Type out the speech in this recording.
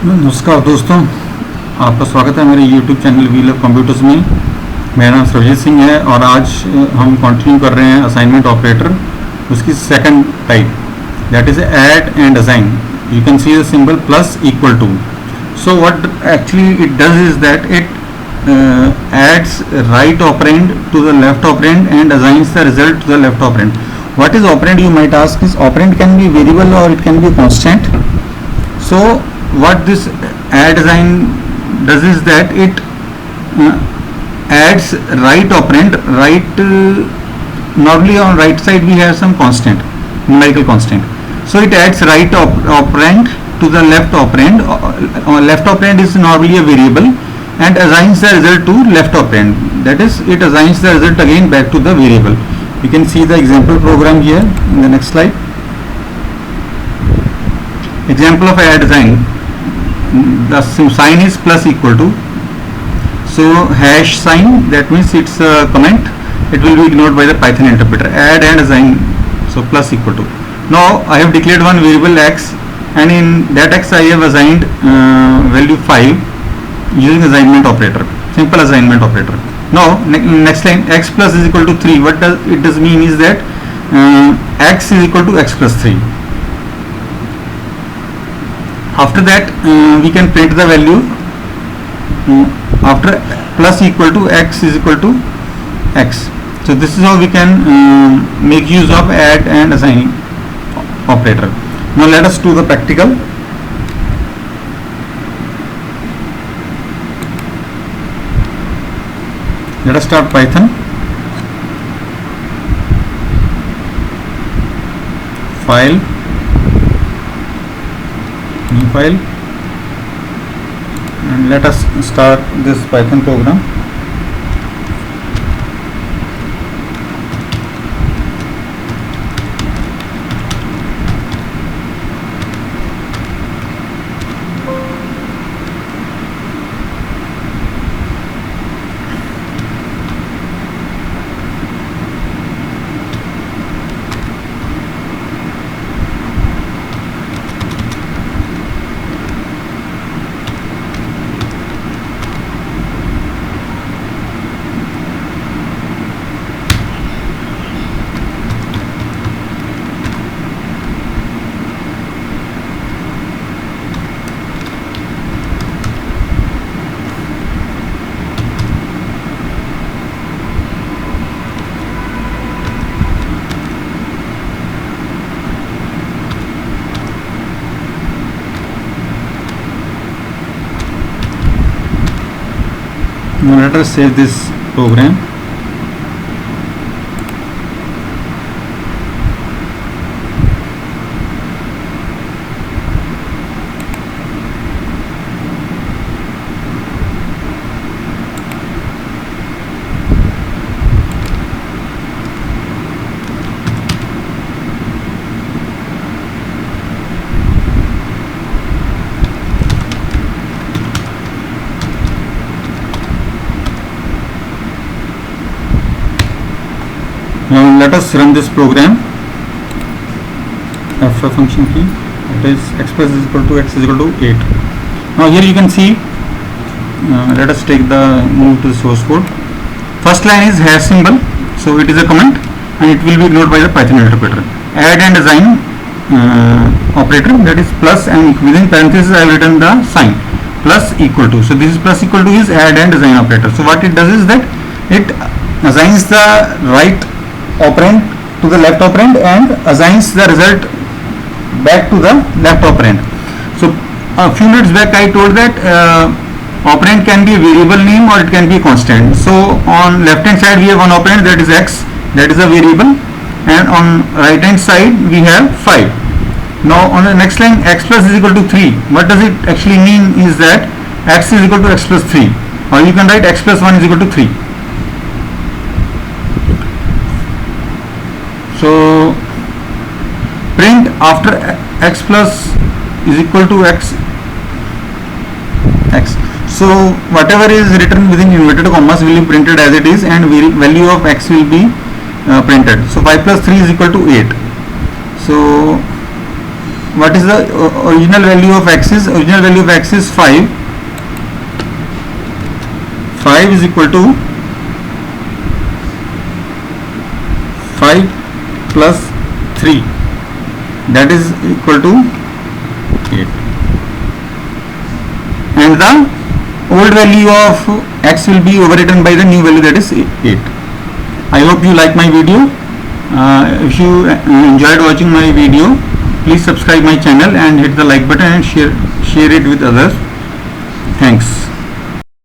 नमस्कार दोस्तों, आपका स्वागत है मेरे YouTube channel wheel of computers में। मेरा नाम सरजीत सिंह है और आज हम कंटिन्यू कर रहे हैं असाइनमेंट ऑपरेटर, उसकी second type, that is add and assign. You can see the symbol plus equal to. So what actually it does is that it adds right operand to the left operand and assigns the result to the left operand. What is operand, you might ask? Is operand can be variable or it can be constant. So what this add assign does is that it adds right operand, normally on right side we have some constant, numerical constant. So it adds right operand to the left operand. Left operand is normally a variable and assigns the result to left operand, that is it assigns the result again back to the variable. You can see the example program here in the next slide. Example of add assign, the sign is plus equal to, so hash sign, that means it's a comment, it will be ignored by the Python interpreter. Add and assign, so plus equal to. Now I have declared one variable x and in that x I have assigned value 5 using assignment operator, simple assignment operator. Now next line, x plus is equal to 3. What does mean is that x is equal to x plus 3. After that we can print the value after plus equal to x is equal to x. So this is how we can make use of add and assign operator. Now let us do the practical. Let us start Python. File, new file, and let us start this Python program. Now let us save this program. Now let us run this program. F function key, that is x plus is equal to x is equal to 8. Now here you can see, let us take the move to the source code. First line is hash symbol, so it is a comment and it will be ignored by the Python interpreter. Add and assign operator, that is plus, and within parentheses I have written the sign plus equal to. So this is plus equal to is add and assign operator. So what it does is that it assigns the right operand to the left operand and assigns the result back to the left operand. So a few minutes back I told that operand can be a variable name or it can be a constant. So on left hand side we have one operand, that is x, that is a variable, and on right hand side we have 5. Now on the next line, x plus is equal to 3. What does it actually mean is that x is equal to x plus 3, or you can write x plus 1 is equal to 3. So print after x plus is equal to x. So whatever is written within inverted commas will be printed as it is, and value of x will be printed. So 5 plus 3 is equal to 8. So what is the original value of x is? Original value of x is 5. 5 is equal to 5 plus 3, that is equal to 8, and the old value of x will be overwritten by the new value, that is 8. I hope you like my video. If you enjoyed watching my video, please subscribe my channel and hit the like button and share it with others. Thanks.